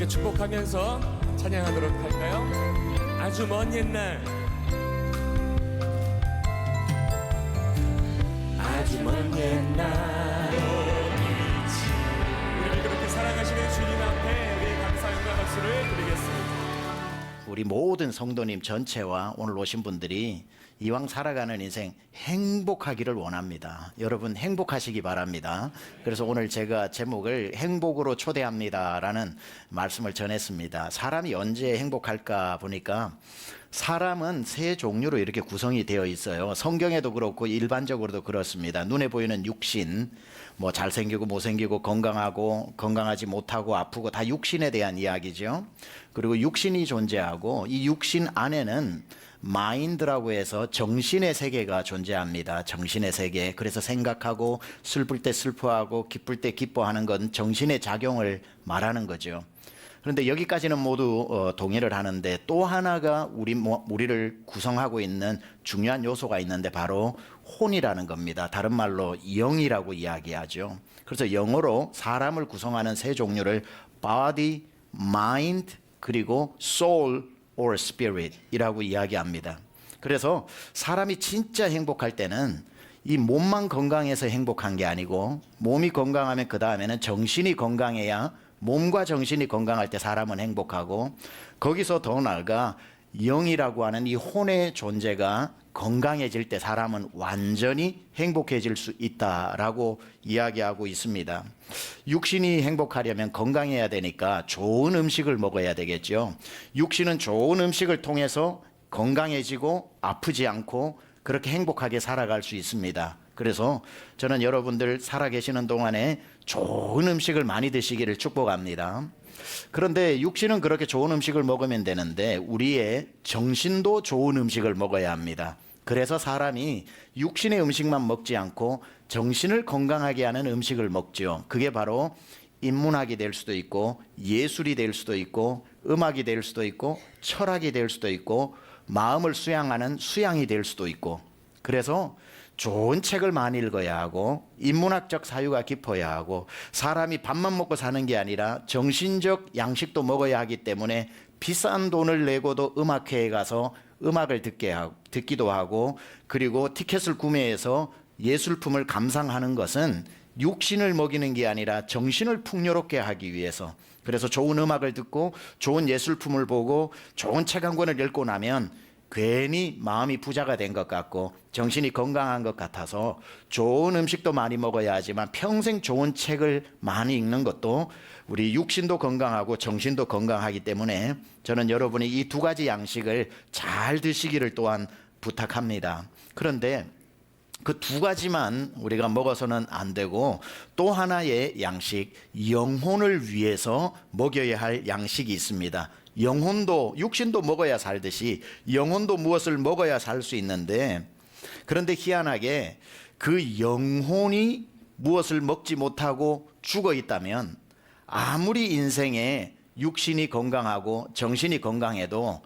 함께 축복하면서 찬양하도록 할까요? 아주 먼 옛날, 아주 먼 옛날, 우리를 그렇게 사랑하시는 주님 앞에 우리 감사 영광 박수를 드리겠습니다. 우리 모든 성도님 전체와 오늘 오신 분들이 이왕 살아가는 인생 행복하기를 원합니다. 여러분 행복하시기 바랍니다. 그래서 오늘 제가 제목을 행복으로 초대합니다라는 말씀을 전했습니다. 사람이 언제 행복할까 보니까 사람은 세 종류로 이렇게 구성이 되어 있어요. 성경에도 그렇고 일반적으로도 그렇습니다. 눈에 보이는 육신, 뭐 잘생기고 못생기고 건강하고 건강하지 못하고 아프고 다 육신에 대한 이야기죠. 그리고 육신이 존재하고 이 육신 안에는 마인드라고 해서 정신의 세계가 존재합니다. 정신의 세계. 그래서 생각하고 슬플 때 슬퍼하고 기쁠 때 기뻐하는 건 정신의 작용을 말하는 거죠. 그런데 여기까지는 모두 동의를 하는데 또 하나가 우리를 구성하고 있는 중요한 요소가 있는데 바로 혼이라는 겁니다. 다른 말로 영이라고 이야기하죠. 그래서 영어로 사람을 구성하는 세 종류를 body, mind, 그리고 soul or spirit 이라고 이야기합니다. 그래서 사람이 진짜 행복할 때는 이 몸만 건강해서 행복한 게 아니고 몸이 건강하면 그 다음에는 정신이 건강해야 몸과 정신이 건강할 때 사람은 행복하고 거기서 더 나아가 영이라고 하는 이 혼의 존재가 건강해질 때 사람은 완전히 행복해질 수 있다라고 이야기하고 있습니다. 육신이 행복하려면 건강해야 되니까 좋은 음식을 먹어야 되겠죠. 육신은 좋은 음식을 통해서 건강해지고 아프지 않고 그렇게 행복하게 살아갈 수 있습니다. 그래서 저는 여러분들 살아계시는 동안에 좋은 음식을 많이 드시기를 축복합니다. 그런데 육신은 그렇게 좋은 음식을 먹으면 되는데 우리의 정신도 좋은 음식을 먹어야 합니다. 그래서 사람이 육신의 음식만 먹지 않고 정신을 건강하게 하는 음식을 먹죠. 그게 바로 인문학이 될 수도 있고 예술이 될 수도 있고 음악이 될 수도 있고 철학이 될 수도 있고 마음을 수양하는 수양이 될 수도 있고 그래서 좋은 책을 많이 읽어야 하고 인문학적 사유가 깊어야 하고 사람이 밥만 먹고 사는 게 아니라 정신적 양식도 먹어야 하기 때문에 비싼 돈을 내고도 음악회에 가서 음악을 듣기도 하고 그리고 티켓을 구매해서 예술품을 감상하는 것은 육신을 먹이는 게 아니라 정신을 풍요롭게 하기 위해서 그래서 좋은 음악을 듣고 좋은 예술품을 보고 좋은 책 한 권을 읽고 나면 괜히 마음이 부자가 된 것 같고 정신이 건강한 것 같아서 좋은 음식도 많이 먹어야 하지만 평생 좋은 책을 많이 읽는 것도 우리 육신도 건강하고 정신도 건강하기 때문에 저는 여러분이 이 두 가지 양식을 잘 드시기를 또한 부탁합니다. 그런데 그 두 가지만 우리가 먹어서는 안 되고 또 하나의 양식, 영혼을 위해서 먹여야 할 양식이 있습니다. 영혼도 육신도 먹어야 살듯이 영혼도 무엇을 먹어야 살 수 있는데 그런데 희한하게 그 영혼이 무엇을 먹지 못하고 죽어 있다면 아무리 인생에 육신이 건강하고 정신이 건강해도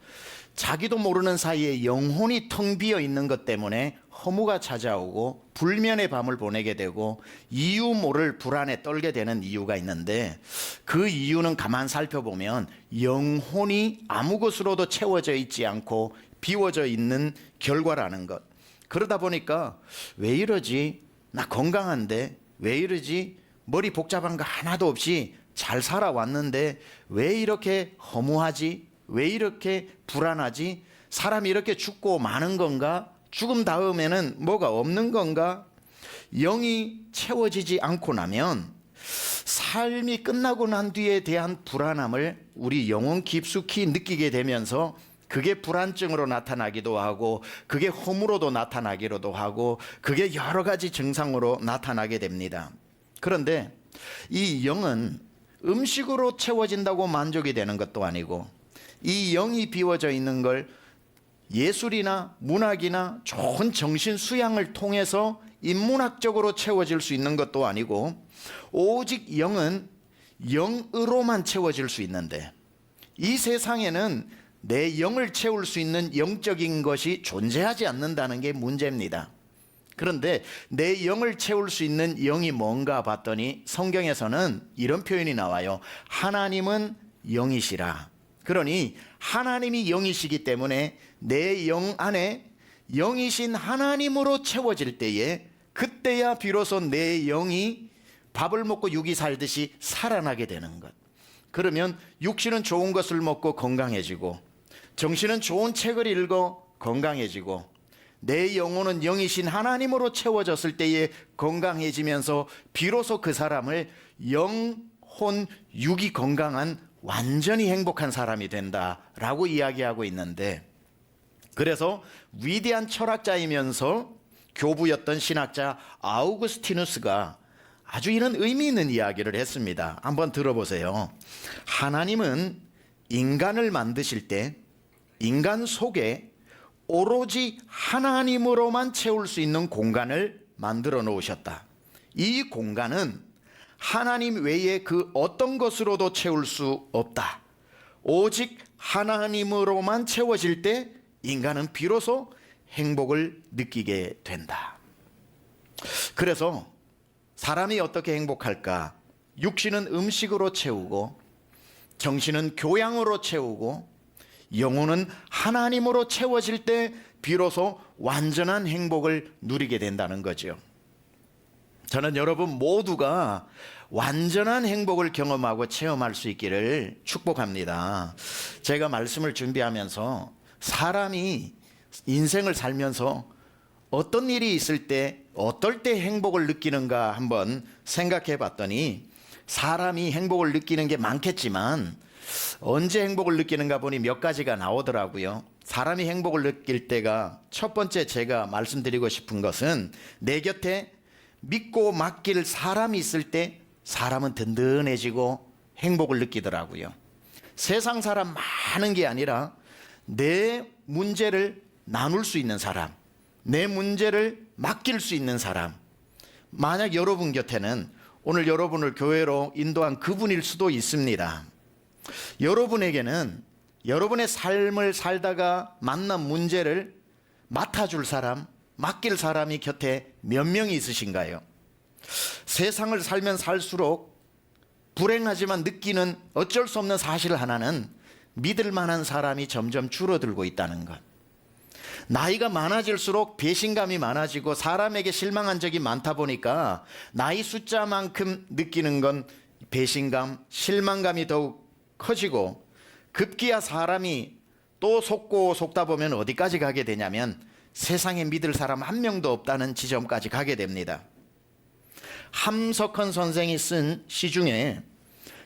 자기도 모르는 사이에 영혼이 텅 비어 있는 것 때문에 허무가 찾아오고 불면의 밤을 보내게 되고 이유 모를 불안에 떨게 되는 이유가 있는데 그 이유는 가만 살펴보면 영혼이 아무 것으로도 채워져 있지 않고 비워져 있는 결과라는 것. 그러다 보니까 왜 이러지? 나 건강한데 왜 이러지? 머리 복잡한 거 하나도 없이 잘 살아왔는데 왜 이렇게 허무하지? 왜 이렇게 불안하지? 사람이 이렇게 죽고 마는 건가? 죽음 다음에는 뭐가 없는 건가? 영이 채워지지 않고 나면 삶이 끝나고 난 뒤에 대한 불안함을 우리 영혼 깊숙이 느끼게 되면서 그게 불안증으로 나타나기도 하고 그게 허무로도 나타나기도 하고 그게 여러 가지 증상으로 나타나게 됩니다. 그런데 이 영은 음식으로 채워진다고 만족이 되는 것도 아니고 이 영이 비워져 있는 걸 예술이나 문학이나 좋은 정신 수양을 통해서 인문학적으로 채워질 수 있는 것도 아니고 오직 영은 영으로만 채워질 수 있는데 이 세상에는 내 영을 채울 수 있는 영적인 것이 존재하지 않는다는 게 문제입니다. 그런데 내 영을 채울 수 있는 영이 뭔가 봤더니 성경에서는 이런 표현이 나와요. 하나님은 영이시라. 그러니 하나님이 영이시기 때문에 내 영 안에 영이신 하나님으로 채워질 때에 그때야 비로소 내 영이 밥을 먹고 육이 살듯이 살아나게 되는 것. 그러면 육신은 좋은 것을 먹고 건강해지고 정신은 좋은 책을 읽어 건강해지고 내 영혼은 영이신 하나님으로 채워졌을 때에 건강해지면서 비로소 그 사람을 영혼 육이 건강한 완전히 행복한 사람이 된다라고 이야기하고 있는데, 그래서 위대한 철학자이면서 교부였던 신학자 아우구스티누스가 아주 이런 의미 있는 이야기를 했습니다. 한번 들어보세요. 하나님은 인간을 만드실 때 인간 속에 오로지 하나님으로만 채울 수 있는 공간을 만들어 놓으셨다. 이 공간은 하나님 외에 그 어떤 것으로도 채울 수 없다. 오직 하나님으로만 채워질 때 인간은 비로소 행복을 느끼게 된다. 그래서 사람이 어떻게 행복할까? 육신은 음식으로 채우고 정신은 교양으로 채우고 영혼은 하나님으로 채워질 때 비로소 완전한 행복을 누리게 된다는 거죠. 저는 여러분 모두가 완전한 행복을 경험하고 체험할 수 있기를 축복합니다. 제가 말씀을 준비하면서 사람이 인생을 살면서 어떤 일이 있을 때 어떨 때 행복을 느끼는가 한번 생각해 봤더니 사람이 행복을 느끼는 게 많겠지만 언제 행복을 느끼는가 보니 몇 가지가 나오더라고요. 사람이 행복을 느낄 때가 첫 번째 제가 말씀드리고 싶은 것은 내 곁에 믿고 맡길 사람이 있을 때 사람은 든든해지고 행복을 느끼더라고요. 세상 사람 많은 게 아니라 내 문제를 나눌 수 있는 사람, 내 문제를 맡길 수 있는 사람. 만약 여러분 곁에는 오늘 여러분을 교회로 인도한 그분일 수도 있습니다. 여러분에게는 여러분의 삶을 살다가 만난 문제를 맡아줄 사람, 맡길 사람이 곁에 몇 명이 있으신가요? 세상을 살면 살수록 불행하지만 느끼는 어쩔 수 없는 사실 하나는 믿을 만한 사람이 점점 줄어들고 있다는 것. 나이가 많아질수록 배신감이 많아지고 사람에게 실망한 적이 많다 보니까 나이 숫자만큼 느끼는 건 배신감, 실망감이 더욱 커지고 급기야 사람이 또 속고 속다 보면 어디까지 가게 되냐면 세상에 믿을 사람 한 명도 없다는 지점까지 가게 됩니다. 함석헌 선생이 쓴 시 중에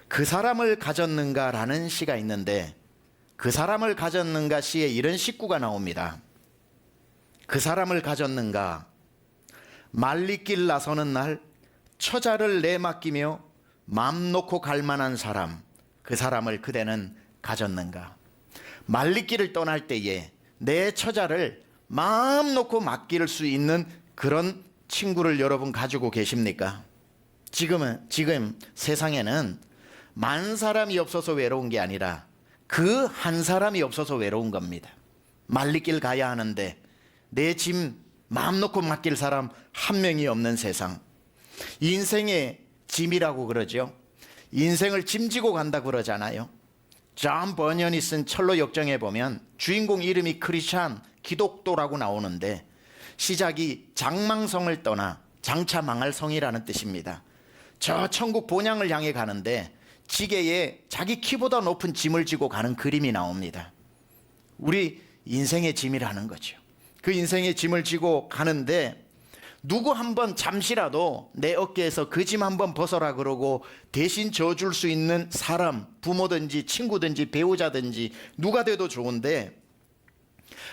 그 사람을 가졌는가라는 시가 있는데 그 사람을 가졌는가 시에 이런 식구가 나옵니다. 그 사람을 가졌는가? 말리길 나서는 날 처자를 내맡기며 맘 놓고 갈 만한 사람, 그 사람을 그대는 가졌는가? 말리길을 떠날 때에 내 처자를 마음 놓고 맡길 수 있는 그런 친구를 여러분 가지고 계십니까? 지금 세상에는 만 사람이 없어서 외로운 게 아니라 그 한 사람이 없어서 외로운 겁니다. 말리길 가야 하는데 내 짐 마음 놓고 맡길 사람 한 명이 없는 세상. 인생의 짐이라고 그러죠. 인생을 짐지고 간다 그러잖아요. 존 버년이 쓴 철로 역정에 보면 주인공 이름이 크리스찬 기독도라고 나오는데 시작이 장망성을 떠나 장차 망할 성이라는 뜻입니다. 저 천국 본향을 향해 가는데 지게에 자기 키보다 높은 짐을 지고 가는 그림이 나옵니다. 우리 인생의 짐이라는 거죠. 그 인생의 짐을 지고 가는데 누구 한번 잠시라도 내 어깨에서 그 짐 한번 벗어라 그러고 대신 져줄 수 있는 사람, 부모든지 친구든지 배우자든지 누가 돼도 좋은데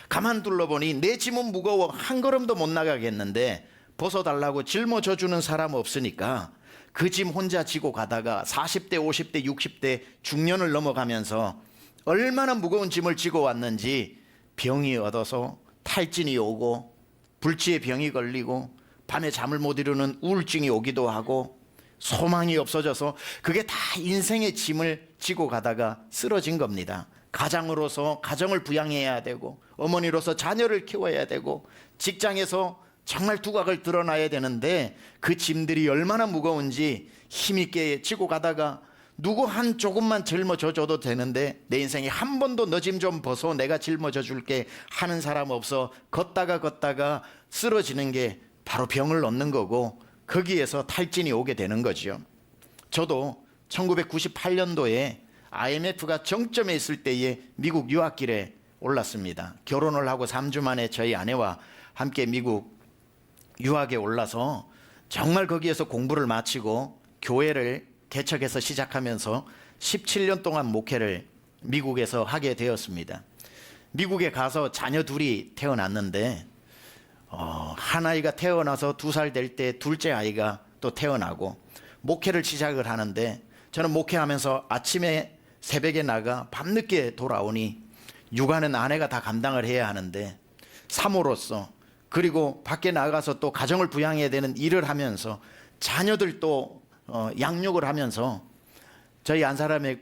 가만 둘러보니 내 짐은 무거워 한 걸음도 못 나가겠는데 벗어달라고 짊어져주는 사람 없으니까 그 짐 혼자 지고 가다가 40대, 50대, 60대 중년을 넘어가면서 얼마나 무거운 짐을 지고 왔는지 병이 얻어서 탈진이 오고 불치의 병이 걸리고 밤에 잠을 못 이루는 우울증이 오기도 하고 소망이 없어져서 그게 다 인생의 짐을 지고 가다가 쓰러진 겁니다. 가장으로서 가정을 부양해야 되고 어머니로서 자녀를 키워야 되고 직장에서 정말 두각을 드러나야 되는데 그 짐들이 얼마나 무거운지 힘있게 지고 가다가 누구 한 조금만 짊어져 줘도 되는데 내 인생에 한 번도 너 짐 좀 벗어 내가 짊어져 줄게 하는 사람 없어 걷다가 쓰러지는 게 바로 병을 얻는 거고 거기에서 탈진이 오게 되는 거죠. 저도 1998년도에 IMF가 정점에 있을 때에 미국 유학길에 올랐습니다. 결혼을 하고 3주 만에 저희 아내와 함께 미국 유학에 올라서 정말 거기에서 공부를 마치고 교회를 개척해서 시작하면서 17년 동안 목회를 미국에서 하게 되었습니다. 미국에 가서 자녀 둘이 태어났는데 한 아이가 태어나서 2살 될 때 둘째 아이가 또 태어나고 목회를 시작을 하는데 저는 목회하면서 아침에 새벽에 나가 밤늦게 돌아오니 육아는 아내가 다 감당을 해야 하는데 사모로서 그리고 밖에 나가서 또 가정을 부양해야 되는 일을 하면서 자녀들 또 양육을 하면서 저희 한 사람의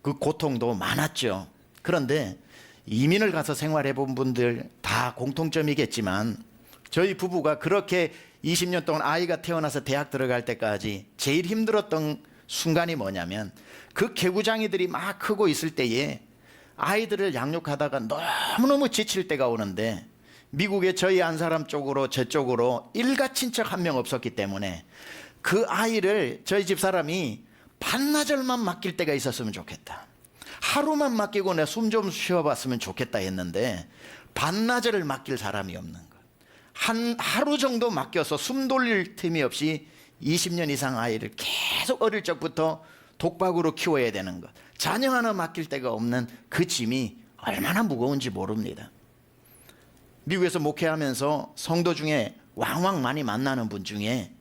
그 고통도 많았죠. 그런데 이민을 가서 생활해 본 분들 다 공통점이겠지만 저희 부부가 그렇게 20년 동안 아이가 태어나서 대학 들어갈 때까지 제일 힘들었던 순간이 뭐냐면 그 개구장이들이 막 크고 있을 때에 아이들을 양육하다가 너무너무 지칠 때가 오는데 미국에 저희 한 사람 쪽으로 저쪽으로 일가 친척 한 명 없었기 때문에 그 아이를 저희 집 사람이 반나절만 맡길 때가 있었으면 좋겠다. 하루만 맡기고 내 숨 좀 쉬어봤으면 좋겠다 했는데 반나절을 맡길 사람이 없는 것. 하루 정도 맡겨서 숨 돌릴 틈이 없이 20년 이상 아이를 계속 어릴 적부터 독박으로 키워야 되는 것. 자녀 하나 맡길 데가 없는 그 짐이 얼마나 무거운지 모릅니다. 미국에서 목회하면서 성도 중에 왕왕 많이 만나는 분 중에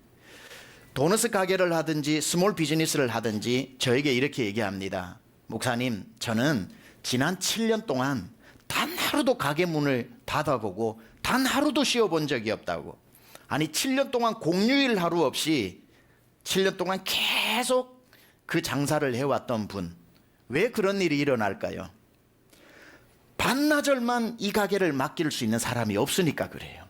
도너스 가게를 하든지 스몰 비즈니스를 하든지 저에게 이렇게 얘기합니다. 목사님, 저는 지난 7년 동안 단 하루도 가게 문을 닫아보고 단 하루도 쉬어본 적이 없다고. 아니 7년 동안 공휴일 하루 없이 7년 동안 계속 그 장사를 해왔던 분, 왜 그런 일이 일어날까요? 반나절만 이 가게를 맡길 수 있는 사람이 없으니까 그래요.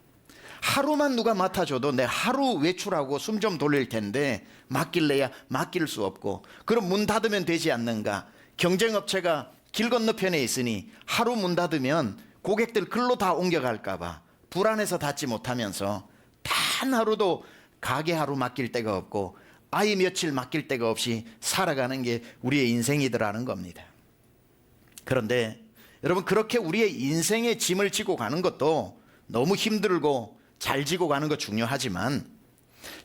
하루만 누가 맡아줘도 내 하루 외출하고 숨 좀 돌릴 텐데 맡길래야 맡길 수 없고, 그럼 문 닫으면 되지 않는가? 경쟁업체가 길 건너편에 있으니 하루 문 닫으면 고객들 글로 다 옮겨갈까 봐 불안해서 닫지 못하면서 단 하루도 가게 하루 맡길 데가 없고 아이 며칠 맡길 데가 없이 살아가는 게 우리의 인생이더라는 겁니다. 그런데 여러분, 그렇게 우리의 인생의 짐을 지고 가는 것도 너무 힘들고 잘 지고 가는 거 중요하지만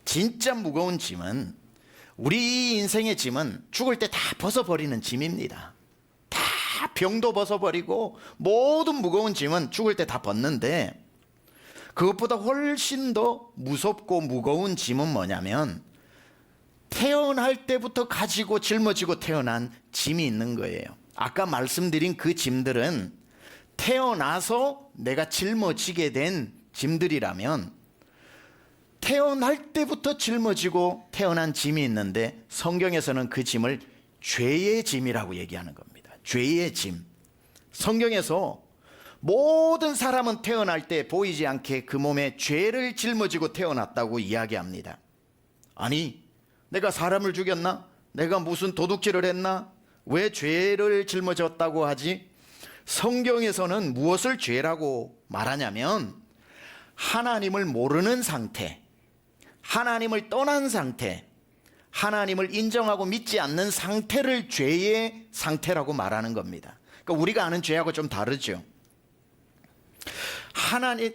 진짜 무거운 짐은, 우리 인생의 짐은 죽을 때 다 벗어버리는 짐입니다. 다 병도 벗어버리고 모든 무거운 짐은 죽을 때 다 벗는데, 그것보다 훨씬 더 무섭고 무거운 짐은 뭐냐면 태어날 때부터 가지고 짊어지고 태어난 짐이 있는 거예요. 아까 말씀드린 그 짐들은 태어나서 내가 짊어지게 된 짐들이라면, 태어날 때부터 짊어지고 태어난 짐이 있는데 성경에서는 그 짐을 죄의 짐이라고 얘기하는 겁니다. 죄의 짐. 성경에서 모든 사람은 태어날 때 보이지 않게 그 몸에 죄를 짊어지고 태어났다고 이야기합니다. 아니, 내가 사람을 죽였나? 내가 무슨 도둑질을 했나? 왜 죄를 짊어졌다고 하지? 성경에서는 무엇을 죄라고 말하냐면 하나님을 모르는 상태, 하나님을 떠난 상태, 하나님을 인정하고 믿지 않는 상태를 죄의 상태라고 말하는 겁니다. 그러니까 우리가 아는 죄하고 좀 다르죠.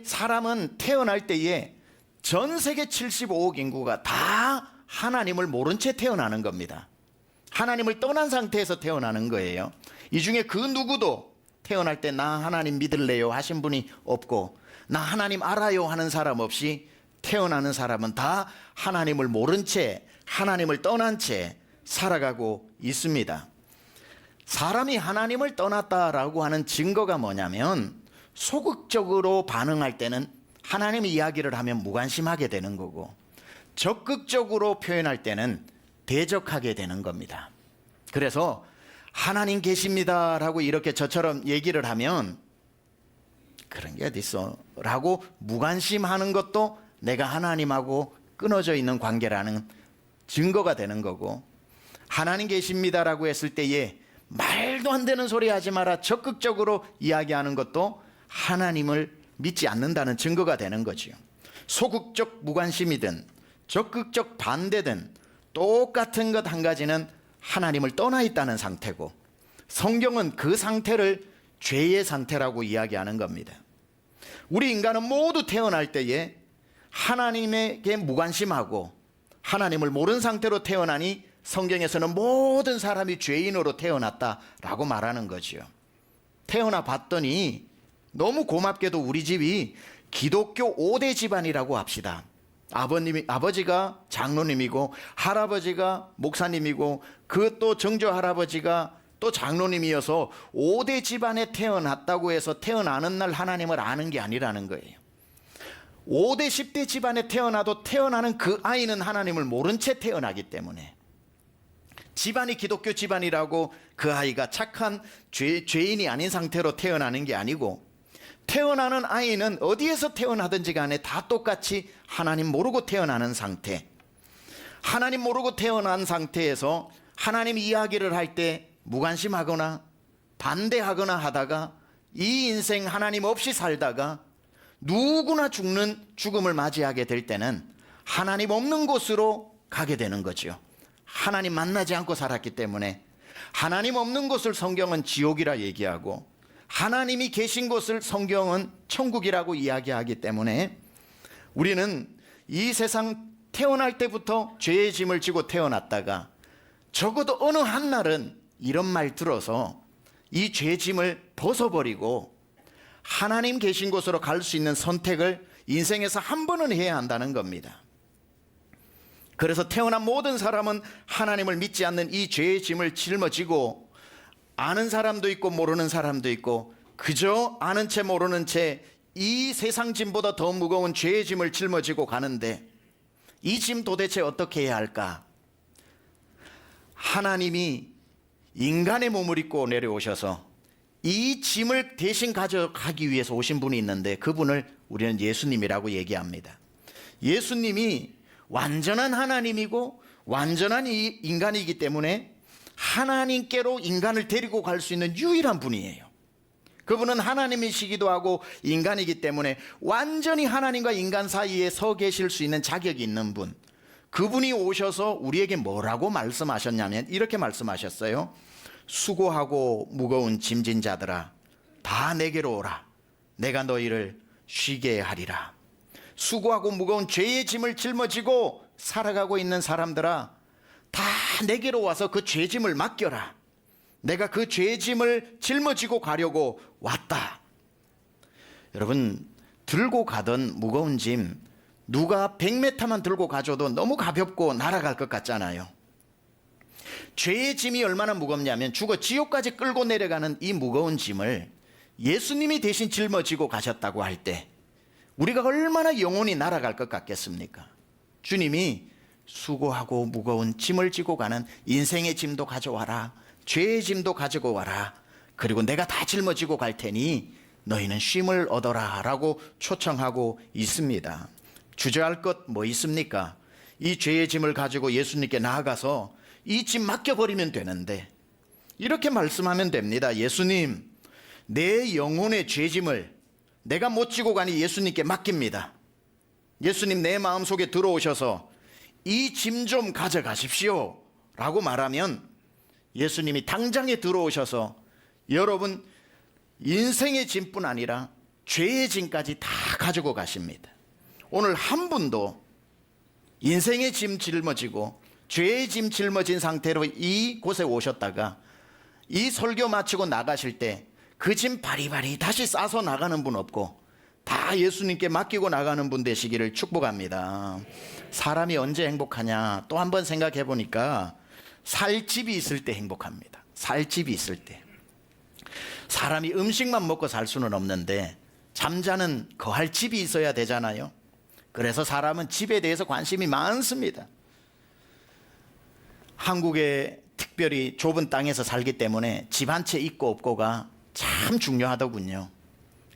사람은 태어날 때에 전 세계 75억 인구가 다 하나님을 모른 채 태어나는 겁니다. 하나님을 떠난 상태에서 태어나는 거예요. 이 중에 그 누구도 태어날 때 나 하나님 믿을래요 하신 분이 없고, 나 하나님 알아요 하는 사람 없이 태어나는 사람은 다 하나님을 모른 채, 하나님을 떠난 채 살아가고 있습니다. 사람이 하나님을 떠났다라고 하는 증거가 뭐냐면, 소극적으로 반응할 때는 하나님 이야기를 하면 무관심하게 되는 거고, 적극적으로 표현할 때는 대적하게 되는 겁니다. 그래서 하나님 계십니다라고 이렇게 저처럼 얘기를 하면 그런 게 어딨어 라고 무관심하는 것도 내가 하나님하고 끊어져 있는 관계라는 증거가 되는 거고, 하나님 계십니다라고 했을 때에 말도 안 되는 소리 하지 마라 적극적으로 이야기하는 것도 하나님을 믿지 않는다는 증거가 되는 거지요. 소극적 무관심이든 적극적 반대든 똑같은 것 한 가지는 하나님을 떠나 있다는 상태고, 성경은 그 상태를 죄의 상태라고 이야기하는 겁니다. 우리 인간은 모두 태어날 때에 하나님에게 무관심하고 하나님을 모르는 상태로 태어나니 성경에서는 모든 사람이 죄인으로 태어났다라고 말하는 거지요. 태어나 봤더니 너무 고맙게도 우리 집이 기독교 5대 집안이라고 합시다. 아버지가 장로님이고 할아버지가 목사님이고 그 또 정조 할아버지가 또 장로님이어서 5대 집안에 태어났다고 해서 태어나는 날 하나님을 아는 게 아니라는 거예요. 5대 10대 집안에 태어나도 태어나는 그 아이는 하나님을 모른 채 태어나기 때문에, 집안이 기독교 집안이라고 그 아이가 착한 죄인이 아닌 상태로 태어나는 게 아니고, 태어나는 아이는 어디에서 태어나든지 간에 다 똑같이 하나님 모르고 태어나는 상태. 하나님 모르고 태어난 상태에서 하나님 이야기를 할 때 무관심하거나 반대하거나 하다가 이 인생 하나님 없이 살다가 누구나 죽는 죽음을 맞이하게 될 때는 하나님 없는 곳으로 가게 되는 거죠. 하나님 만나지 않고 살았기 때문에 하나님 없는 곳을 성경은 지옥이라 얘기하고, 하나님이 계신 곳을 성경은 천국이라고 이야기하기 때문에 우리는 이 세상 태어날 때부터 죄의 짐을 지고 태어났다가 적어도 어느 한날은 이런 말 들어서 이 죄짐을 벗어버리고 하나님 계신 곳으로 갈 수 있는 선택을 인생에서 한 번은 해야 한다는 겁니다. 그래서 태어난 모든 사람은 하나님을 믿지 않는 이 죄의 짐을 짊어지고, 아는 사람도 있고 모르는 사람도 있고 그저 아는 채 모르는 채 이 세상 짐보다 더 무거운 죄의 짐을 짊어지고 가는데, 이 짐 도대체 어떻게 해야 할까? 하나님이 인간의 몸을 입고 내려오셔서 이 짐을 대신 가져가기 위해서 오신 분이 있는데, 그분을 우리는 예수님이라고 얘기합니다. 예수님이 완전한 하나님이고 완전한 인간이기 때문에 하나님께로 인간을 데리고 갈 수 있는 유일한 분이에요. 그분은 하나님이시기도 하고 인간이기 때문에 완전히 하나님과 인간 사이에 서 계실 수 있는 자격이 있는 분, 그분이 오셔서 우리에게 뭐라고 말씀하셨냐면 이렇게 말씀하셨어요. 수고하고 무거운 짐진 자들아 다 내게로 오라. 내가 너희를 쉬게 하리라. 수고하고 무거운 죄의 짐을 짊어지고 살아가고 있는 사람들아, 다 내게로 와서 그 죄짐을 맡겨라. 내가 그 죄짐을 짊어지고 가려고 왔다. 여러분, 들고 가던 무거운 짐 누가 100m만 들고 가줘도 너무 가볍고 날아갈 것 같잖아요. 죄의 짐이 얼마나 무겁냐면 죽어 지옥까지 끌고 내려가는 이 무거운 짐을 예수님이 대신 짊어지고 가셨다고 할 때 우리가 얼마나 영혼이 날아갈 것 같겠습니까? 주님이 수고하고 무거운 짐을 지고 가는 인생의 짐도 가져와라. 죄의 짐도 가지고 와라. 그리고 내가 다 짊어지고 갈 테니 너희는 쉼을 얻어라 라고 초청하고 있습니다. 주저할 것 뭐 있습니까? 이 죄의 짐을 가지고 예수님께 나아가서 이 짐 맡겨버리면 되는데, 이렇게 말씀하면 됩니다. 예수님, 내 영혼의 죄짐을 내가 못 지고 가니 예수님께 맡깁니다. 예수님, 내 마음속에 들어오셔서 이 짐 좀 가져가십시오 라고 말하면 예수님이 당장에 들어오셔서 여러분 인생의 짐뿐 아니라 죄의 짐까지 다 가지고 가십니다. 오늘 한 분도 인생의 짐 짊어지고 죄의 짐 짊어진 상태로 이곳에 오셨다가 이 설교 마치고 나가실 때 그 짐 바리바리 다시 싸서 나가는 분 없고 다 예수님께 맡기고 나가는 분 되시기를 축복합니다. 사람이 언제 행복하냐? 또 한 번 생각해 보니까 살 집이 있을 때 행복합니다. 살 집이 있을 때. 사람이 음식만 먹고 살 수는 없는데 잠자는 거할 집이 있어야 되잖아요. 그래서 사람은 집에 대해서 관심이 많습니다. 한국에 특별히 좁은 땅에서 살기 때문에 집 한 채 있고 없고가 참 중요하더군요.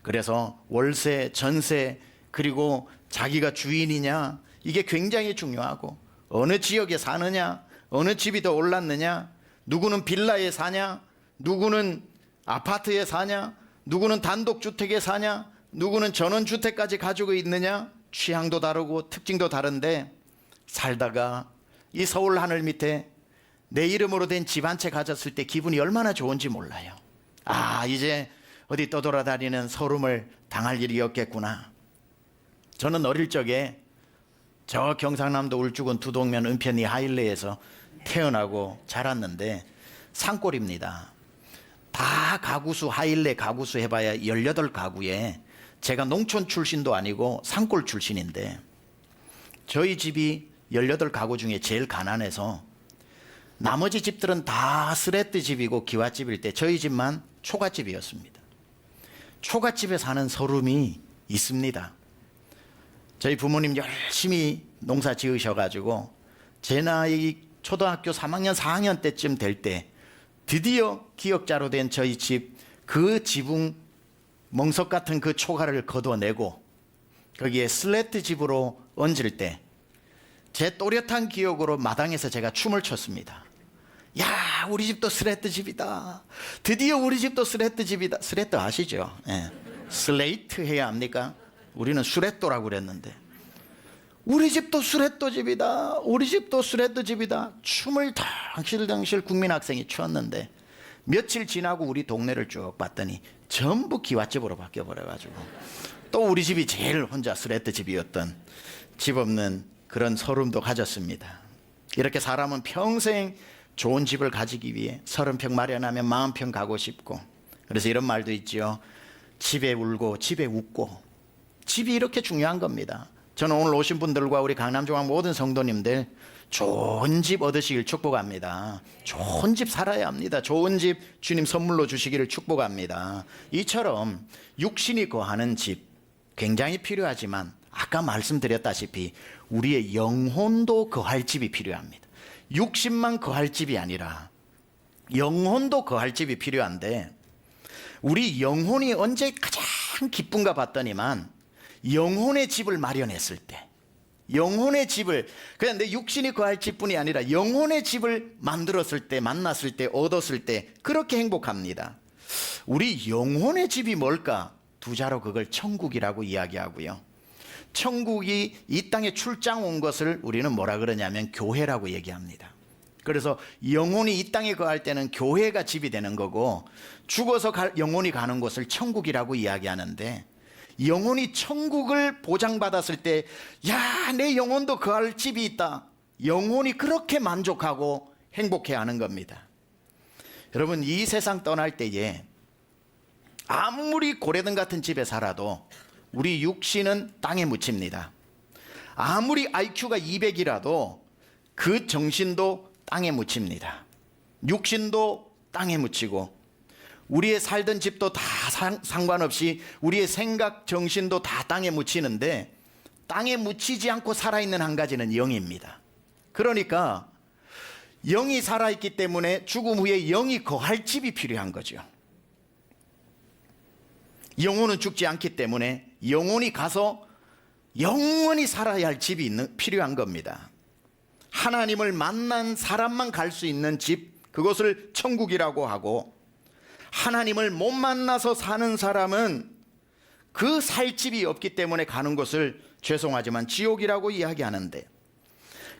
그래서 월세, 전세, 그리고 자기가 주인이냐, 이게 굉장히 중요하고, 어느 지역에 사느냐, 어느 집이 더 올랐느냐, 누구는 빌라에 사냐, 누구는 아파트에 사냐, 누구는 단독주택에 사냐, 누구는 전원주택까지 가지고 있느냐, 취향도 다르고 특징도 다른데 살다가 이 서울 하늘 밑에 내 이름으로 된 집 한 채 가졌을 때 기분이 얼마나 좋은지 몰라요. 아, 이제 어디 떠돌아다니는 서름을 당할 일이 없겠구나. 저는 어릴 적에 저 경상남도 울주군 두동면 은편리 하일레에서 태어나고 자랐는데 산골입니다. 다 가구수, 하일레 가구수 해봐야 18가구에 제가 농촌 출신도 아니고 산골 출신인데 저희 집이 18가구 중에 제일 가난해서 나머지 집들은 다 스레트 집이고 기와집일 때 저희 집만 초가집이었습니다. 초가집에 사는 서름이 있습니다. 저희 부모님 열심히 농사 지으셔가지고 제 나이 초등학교 3학년 4학년 때쯤 될 때 드디어 기역자로 된 저희 집 그 지붕 멍석 같은 그 초가를 걷어내고 거기에 슬래트 집으로 얹을 때 제 또렷한 기억으로 마당에서 제가 춤을 췄습니다. 야, 우리 집도 슬래트 집이다. 드디어 우리 집도 슬래트 집이다. 슬래트 아시죠? 예. 슬레이트 해야 합니까? 우리는 수레또라고 그랬는데 우리 집도 수레또 집이다. 우리 집도 수레또 집이다. 춤을 덩실덩실 국민학생이 췄는데 며칠 지나고 우리 동네를 쭉 봤더니 전부 기와집으로 바뀌어버려가지고 또 우리 집이 제일 혼자 수레또 집이었던 집 없는 그런 서름도 가졌습니다. 이렇게 사람은 평생 좋은 집을 가지기 위해 30평 마련하면 40평 가고 싶고 그래서 이런 말도 있지요. 집에 울고 집에 웃고 집이 이렇게 중요한 겁니다. 저는 오늘 오신 분들과 우리 강남중앙 모든 성도님들 좋은 집 얻으시길 축복합니다. 좋은 집 살아야 합니다. 좋은 집 주님 선물로 주시기를 축복합니다. 이처럼 육신이 거하는 집 굉장히 필요하지만 아까 말씀드렸다시피 우리의 영혼도 거할 집이 필요합니다. 육신만 거할 집이 아니라 영혼도 거할 집이 필요한데 우리 영혼이 언제 가장 기쁜가 봤더니만 영혼의 집을 마련했을 때 영혼의 집을 그냥 내 육신이 거할 집뿐이 아니라 영혼의 집을 만들었을 때 만났을 때 얻었을 때 그렇게 행복합니다. 우리 영혼의 집이 뭘까? 두 자로 그걸 천국이라고 이야기하고요. 천국이 이 땅에 출장 온 것을 우리는 뭐라 그러냐면 교회라고 얘기합니다. 그래서 영혼이 이 땅에 거할 때는 교회가 집이 되는 거고 죽어서 영혼이 가는 곳을 천국이라고 이야기하는데 영혼이 천국을 보장받았을 때 야, 내 영혼도 거할 집이 있다. 영혼이 그렇게 만족하고 행복해하는 겁니다. 여러분 이 세상 떠날 때에 아무리 고래등 같은 집에 살아도 우리 육신은 땅에 묻힙니다. 아무리 IQ가 200이라도 그 정신도 땅에 묻힙니다. 육신도 땅에 묻히고 우리의 살던 집도 다 상관없이 우리의 생각, 정신도 다 땅에 묻히는데 땅에 묻히지 않고 살아있는 한 가지는 영입니다. 그러니까 영이 살아있기 때문에 죽음 후에 영이 거할 집이 필요한 거죠. 영혼은 죽지 않기 때문에 영혼이 가서 영원히 살아야 할 집이 필요한 겁니다. 하나님을 만난 사람만 갈 수 있는 집, 그것을 천국이라고 하고 하나님을 못 만나서 사는 사람은 그 살 집이 없기 때문에 가는 곳을 죄송하지만 지옥이라고 이야기하는데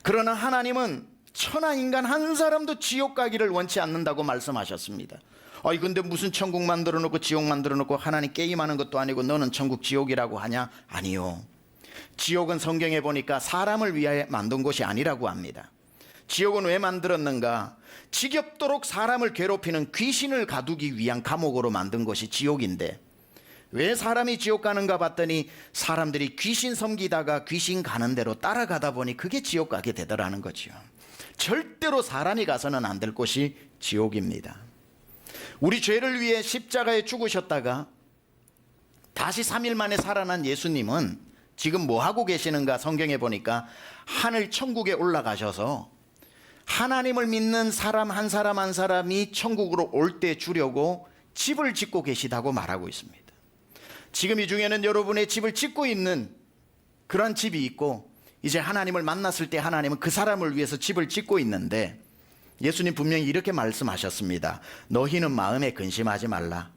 그러나 하나님은 천하 인간 한 사람도 지옥 가기를 원치 않는다고 말씀하셨습니다. 아니 근데 무슨 천국 만들어 놓고 지옥 만들어 놓고 하나님 게임하는 것도 아니고 너는 천국 지옥이라고 하냐? 아니요. 지옥은 성경에 보니까 사람을 위하여 만든 곳이 아니라고 합니다. 지옥은 왜 만들었는가? 지겹도록 사람을 괴롭히는 귀신을 가두기 위한 감옥으로 만든 것이 지옥인데 왜 사람이 지옥 가는가 봤더니 사람들이 귀신 섬기다가 귀신 가는 대로 따라가다 보니 그게 지옥 가게 되더라는 거죠. 절대로 사람이 가서는 안 될 곳이 지옥입니다. 우리 죄를 위해 십자가에 죽으셨다가 다시 3일 만에 살아난 예수님은 지금 뭐 하고 계시는가? 성경에 보니까 하늘 천국에 올라가셔서 하나님을 믿는 사람 한 사람 한 사람이 천국으로 올 때 주려고 집을 짓고 계시다고 말하고 있습니다. 지금 이 중에는 여러분의 집을 짓고 있는 그런 집이 있고 이제 하나님을 만났을 때 하나님은 그 사람을 위해서 집을 짓고 있는데 예수님 분명히 이렇게 말씀하셨습니다. 너희는 마음에 근심하지 말라.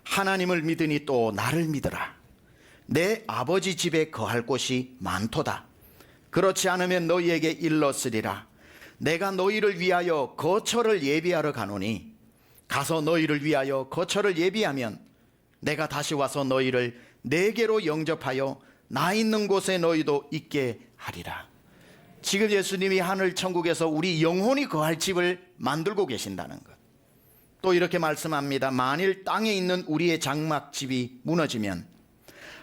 하나님을 믿으니 또 나를 믿으라. 내 아버지 집에 거할 곳이 많도다. 그렇지 않으면 너희에게 일렀으리라. 내가 너희를 위하여 거처를 예비하러 가노니 가서 너희를 위하여 거처를 예비하면 내가 다시 와서 너희를 내게로 영접하여 나 있는 곳에 너희도 있게 하리라. 지금 예수님이 하늘 천국에서 우리 영혼이 거할 집을 만들고 계신다는 것. 또 이렇게 말씀합니다. 만일 땅에 있는 우리의 장막집이 무너지면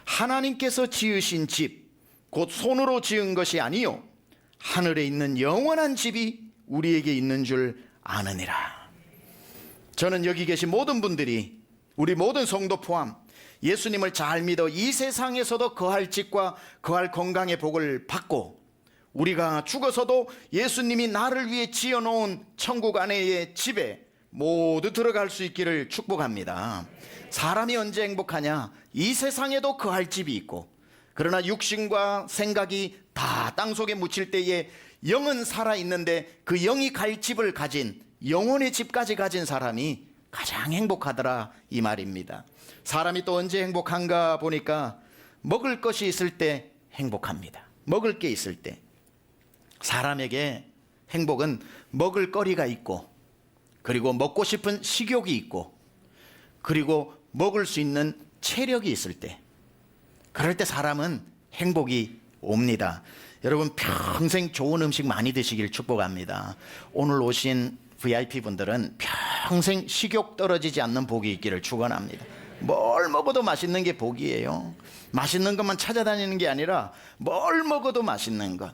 하나님께서 지으신 집, 곧 손으로 지은 것이 아니요 하늘에 있는 영원한 집이 우리에게 있는 줄 아느니라. 저는 여기 계신 모든 분들이, 우리 모든 성도 포함 예수님을 잘 믿어 이 세상에서도 거할 집과 거할 건강의 복을 받고 우리가 죽어서도 예수님이 나를 위해 지어놓은 천국 안에의 집에 모두 들어갈 수 있기를 축복합니다. 사람이 언제 행복하냐? 이 세상에도 거할 집이 있고, 그러나 육신과 생각이 다 땅속에 묻힐 때에 영은 살아있는데 그 영이 갈 집을 가진, 영혼의 집까지 가진 사람이 가장 행복하더라, 이 말입니다. 사람이 또 언제 행복한가 보니까 먹을 것이 있을 때 행복합니다. 먹을 게 있을 때. 사람에게 행복은 먹을 거리가 있고, 그리고 먹고 싶은 식욕이 있고, 그리고 먹을 수 있는 체력이 있을 때, 그럴 때 사람은 행복이 옵니다. 여러분 평생 좋은 음식 많이 드시길 축복합니다. 오늘 오신 VIP 분들은 평생 식욕 떨어지지 않는 복이 있기를 축원합니다. 뭘 먹어도 맛있는 게 복이에요. 맛있는 것만 찾아다니는 게 아니라 뭘 먹어도 맛있는 것.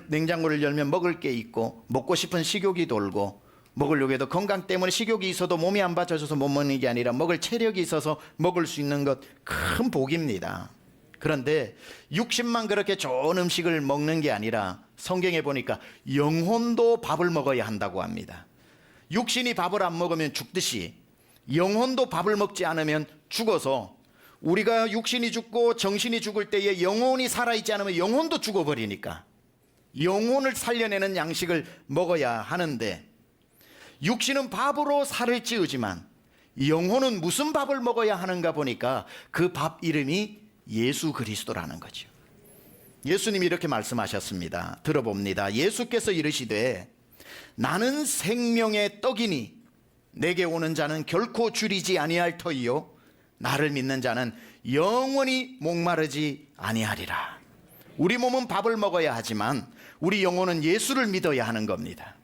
냉장고를 열면 먹을 게 있고, 먹고 싶은 식욕이 돌고, 먹으려고 해도 건강 때문에 식욕이 있어도 몸이 안 받쳐줘서 못 먹는 게 아니라 먹을 체력이 있어서 먹을 수 있는 것, 큰 복입니다. 그런데 육신만 그렇게 좋은 음식을 먹는 게 아니라 성경에 보니까 영혼도 밥을 먹어야 한다고 합니다. 육신이 밥을 안 먹으면 죽듯이 영혼도 밥을 먹지 않으면 죽어서, 우리가 육신이 죽고 정신이 죽을 때에 영혼이 살아있지 않으면 영혼도 죽어버리니까 영혼을 살려내는 양식을 먹어야 하는데, 육신은 밥으로 살을 찌우지만 영혼은 무슨 밥을 먹어야 하는가 보니까 그 밥 이름이 예수 그리스도라는 거죠. 예수님이 이렇게 말씀하셨습니다. 들어봅니다. 예수께서 이르시되 나는 생명의 떡이니 내게 오는 자는 결코 줄이지 아니할 터이요 나를 믿는 자는 영원히 목마르지 아니하리라. 우리 몸은 밥을 먹어야 하지만 우리 영혼은 예수를 믿어야 하는 겁니다.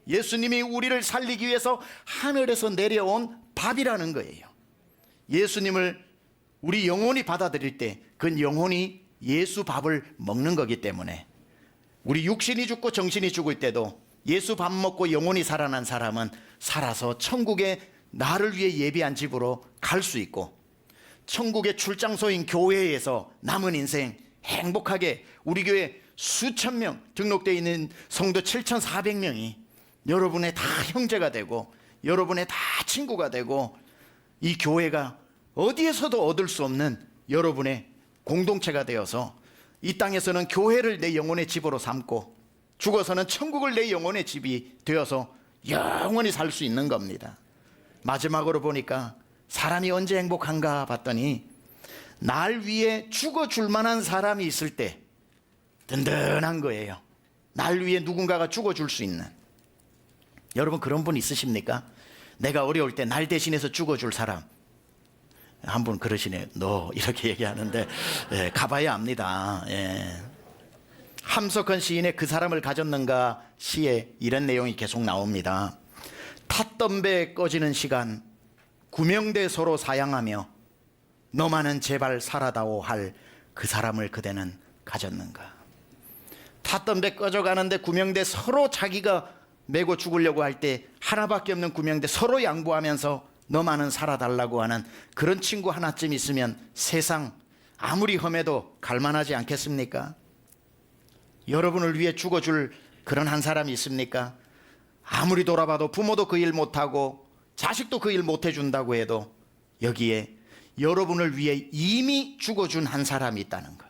예수님이 우리를 살리기 위해서 하늘에서 내려온 밥이라는 거예요. 예수님을 우리 영혼이 받아들일 때 그 영혼이 예수 밥을 먹는 거기 때문에, 우리 육신이 죽고 정신이 죽을 때도 예수 밥 먹고 영혼이 살아난 사람은 살아서 천국에 나를 위해 예비한 집으로 갈 수 있고, 천국의 출장소인 교회에서 남은 인생 행복하게, 우리 교회 수천 명 등록되어 있는 성도 7,400명이 여러분의 다 형제가 되고 여러분의 다 친구가 되고, 이 교회가 어디에서도 얻을 수 없는 여러분의 공동체가 되어서 이 땅에서는 교회를 내 영혼의 집으로 삼고 죽어서는 천국을 내 영혼의 집이 되어서 영원히 살 수 있는 겁니다. 마지막으로 보니까 사람이 언제 행복한가 봤더니 날 위해 죽어줄 만한 사람이 있을 때 든든한 거예요. 날 위해 누군가가 죽어줄 수 있는. 여러분 그런 분 있으십니까? 내가 어려울 때 날 대신해서 죽어줄 사람. 한 분 그러시네요. 너 이렇게 얘기하는데 가봐야 압니다. 함석헌 시인의 그 사람을 가졌는가 시에 이런 내용이 계속 나옵니다. 탔던 배 꺼지는 시간 구명대 서로 사양하며 너만은 제발 살아다오 할 그 사람을 그대는 가졌는가. 탔던 배 꺼져가는데 구명대 서로 자기가 메고 죽으려고 할 때 하나밖에 없는 구명대 서로 양보하면서 너만은 살아달라고 하는 그런 친구 하나쯤 있으면 세상 아무리 험해도 갈만하지 않겠습니까? 여러분을 위해 죽어줄 그런 한 사람이 있습니까? 아무리 돌아봐도 부모도 그 일 못하고 자식도 그 일 못해준다고 해도 여기에 여러분을 위해 이미 죽어준 한 사람이 있다는 것.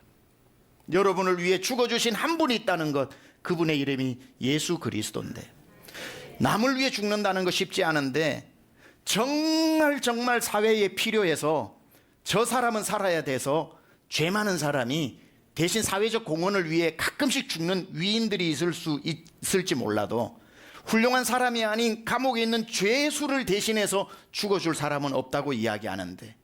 여러분을 위해 죽어주신 한 분이 있다는 것, 그분의 이름이 예수 그리스도인데, 남을 위해 죽는다는 거 쉽지 않은데 정말 사회에 필요해서 저 사람은 살아야 돼서 죄 많은 사람이 대신 사회적 공헌을 위해 가끔씩 죽는 위인들이 있을지 몰라도 훌륭한 사람이 아닌 감옥에 있는 죄수를 대신해서 죽어줄 사람은 없다고 이야기하는데,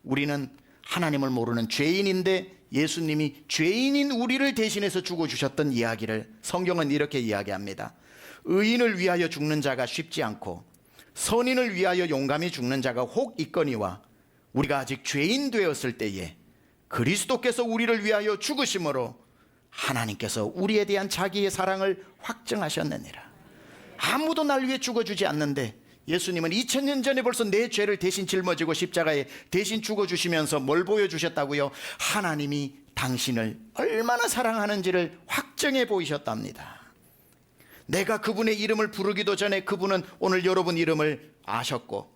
우리는 하나님을 모르는 죄인인데 예수님이 죄인인 우리를 대신해서 죽어주셨던 이야기를 성경은 이렇게 이야기합니다. 의인을 위하여 죽는 자가 쉽지 않고 선인을 위하여 용감히 죽는 자가 혹 있거니와, 우리가 아직 죄인 되었을 때에 그리스도께서 우리를 위하여 죽으심으로 하나님께서 우리에 대한 자기의 사랑을 확증하셨느니라. 아무도 날 위해 죽어주지 않는데 예수님은 2000년 전에 벌써 내 죄를 대신 짊어지고 십자가에 대신 죽어주시면서 뭘 보여주셨다고요? 하나님이 당신을 얼마나 사랑하는지를 확증해 보이셨답니다. 내가 그분의 이름을 부르기도 전에 그분은 오늘 여러분 이름을 아셨고,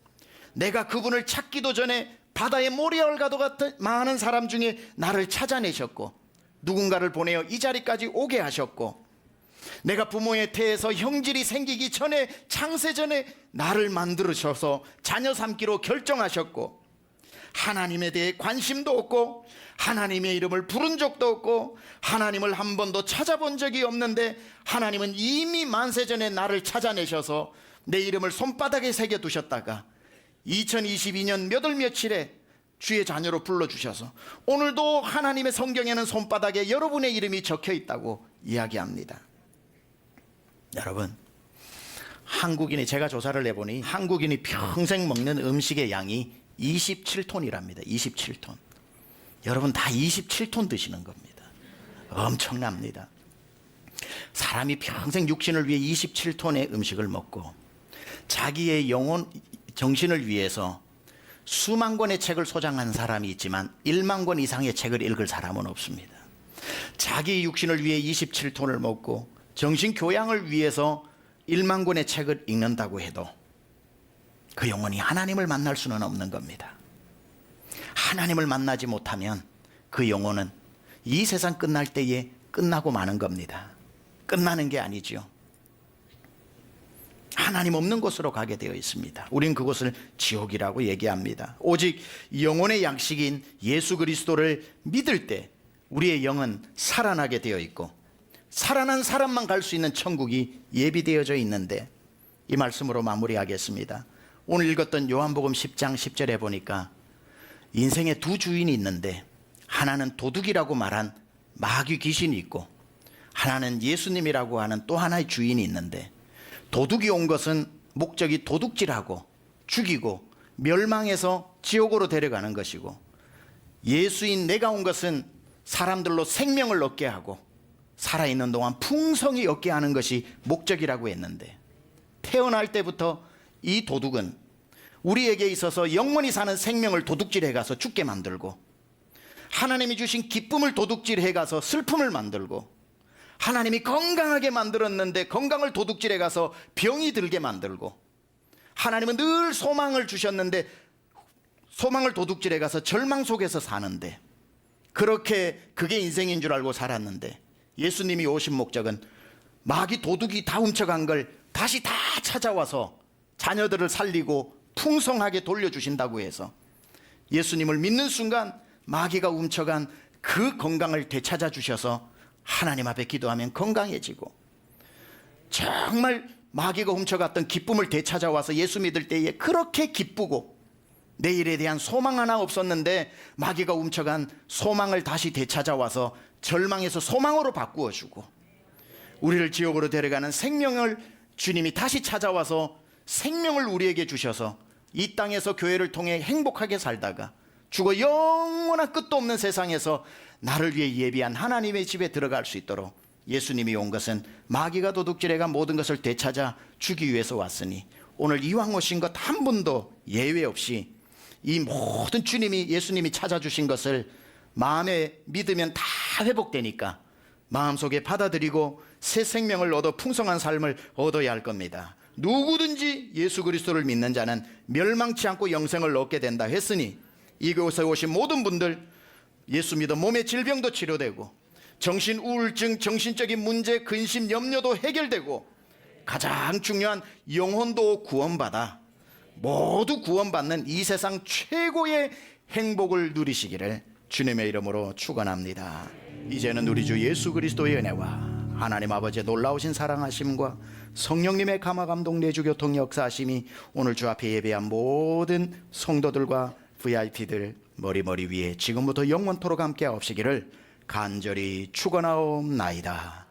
내가 그분을 찾기도 전에 바다의 모래알과도 같은 많은 사람 중에 나를 찾아내셨고, 누군가를 보내어 이 자리까지 오게 하셨고, 내가 부모의 태에서 형질이 생기기 전에, 창세 전에 나를 만들으셔서 자녀 삼기로 결정하셨고, 하나님에 대해 관심도 없고 하나님의 이름을 부른 적도 없고 하나님을 한 번도 찾아본 적이 없는데, 하나님은 이미 만세전에 나를 찾아내셔서 내 이름을 손바닥에 새겨두셨다가 2022년 몇 월 며칠에 주의 자녀로 불러주셔서 오늘도 하나님의 성경에는 손바닥에 여러분의 이름이 적혀 있다고 이야기합니다. 여러분, 한국인이, 제가 조사를 해보니 한국인이 평생 먹는 음식의 양이 27톤이랍니다. 27톤. 여러분 다 27톤 드시는 겁니다. 엄청납니다. 사람이 평생 육신을 위해 27톤의 음식을 먹고 자기의 영혼, 정신을 위해서 수만 권의 책을 소장한 사람이 있지만 1만 권 이상의 책을 읽을 사람은 없습니다. 자기 육신을 위해 27톤을 먹고 정신 교양을 위해서 1만 권의 책을 읽는다고 해도 그 영혼이 하나님을 만날 수는 없는 겁니다. 하나님을 만나지 못하면 그 영혼은 이 세상 끝날 때에 끝나고 마는 겁니다. 끝나는 게 아니죠. 하나님 없는 곳으로 가게 되어 있습니다. 우린 그곳을 지옥이라고 얘기합니다. 오직 영혼의 양식인 예수 그리스도를 믿을 때 우리의 영은 살아나게 되어 있고, 살아난 사람만 갈 수 있는 천국이 예비되어져 있는데, 이 말씀으로 마무리하겠습니다. 오늘 읽었던 요한복음 10장 10절에 보니까 인생에 두 주인이 있는데, 하나는 도둑이라고 말한 마귀 귀신이 있고 하나는 예수님이라고 하는 또 하나의 주인이 있는데, 도둑이 온 것은 목적이 도둑질하고 죽이고 멸망해서 지옥으로 데려가는 것이고, 예수인 내가 온 것은 사람들로 생명을 얻게 하고 살아있는 동안 풍성히 얻게 하는 것이 목적이라고 했는데, 태어날 때부터 이 도둑은 우리에게 있어서 영원히 사는 생명을 도둑질해 가서 죽게 만들고, 하나님이 주신 기쁨을 도둑질해 가서 슬픔을 만들고, 하나님이 건강하게 만들었는데 건강을 도둑질해 가서 병이 들게 만들고, 하나님은 늘 소망을 주셨는데 소망을 도둑질해 가서 절망 속에서 사는데, 그렇게 그게 인생인 줄 알고 살았는데, 예수님이 오신 목적은 마귀 도둑이 다 훔쳐간 걸 다시 다 찾아와서 자녀들을 살리고 풍성하게 돌려주신다고 해서 예수님을 믿는 순간 마귀가 훔쳐간 그 건강을 되찾아 주셔서 하나님 앞에 기도하면 건강해지고, 정말 마귀가 훔쳐갔던 기쁨을 되찾아와서 예수 믿을 때에 그렇게 기쁘고, 내일에 대한 소망 하나 없었는데 마귀가 훔쳐간 소망을 다시 되찾아와서 절망에서 소망으로 바꾸어 주고, 우리를 지옥으로 데려가는 생명을 주님이 다시 찾아와서 생명을 우리에게 주셔서 이 땅에서 교회를 통해 행복하게 살다가 죽어 영원한 끝도 없는 세상에서 나를 위해 예비한 하나님의 집에 들어갈 수 있도록, 예수님이 온 것은 마귀가 도둑질해가 모든 것을 되찾아 주기 위해서 왔으니, 오늘 이왕 오신 것 한 분도 예외 없이 이 모든 주님이, 예수님이 찾아주신 것을 마음에 믿으면 다 회복되니까 마음속에 받아들이고 새 생명을 얻어 풍성한 삶을 얻어야 할 겁니다. 누구든지 예수 그리스도를 믿는 자는 멸망치 않고 영생을 얻게 된다 했으니, 이곳에 오신 모든 분들 예수 믿어 몸의 질병도 치료되고 정신 우울증, 정신적인 문제, 근심, 염려도 해결되고 가장 중요한 영혼도 구원받아 모두 구원받는 이 세상 최고의 행복을 누리시기를 주님의 이름으로 축원합니다. 이제는 우리 주 예수 그리스도의 은혜와 하나님 아버지의 놀라우신 사랑하심과 성령님의 감화감동 내주 교통 역사하심이 오늘 주 앞에 예배한 모든 성도들과 VIP들 머리 위에 지금부터 영원토록 함께 하옵시기를 간절히 축원하옵나이다.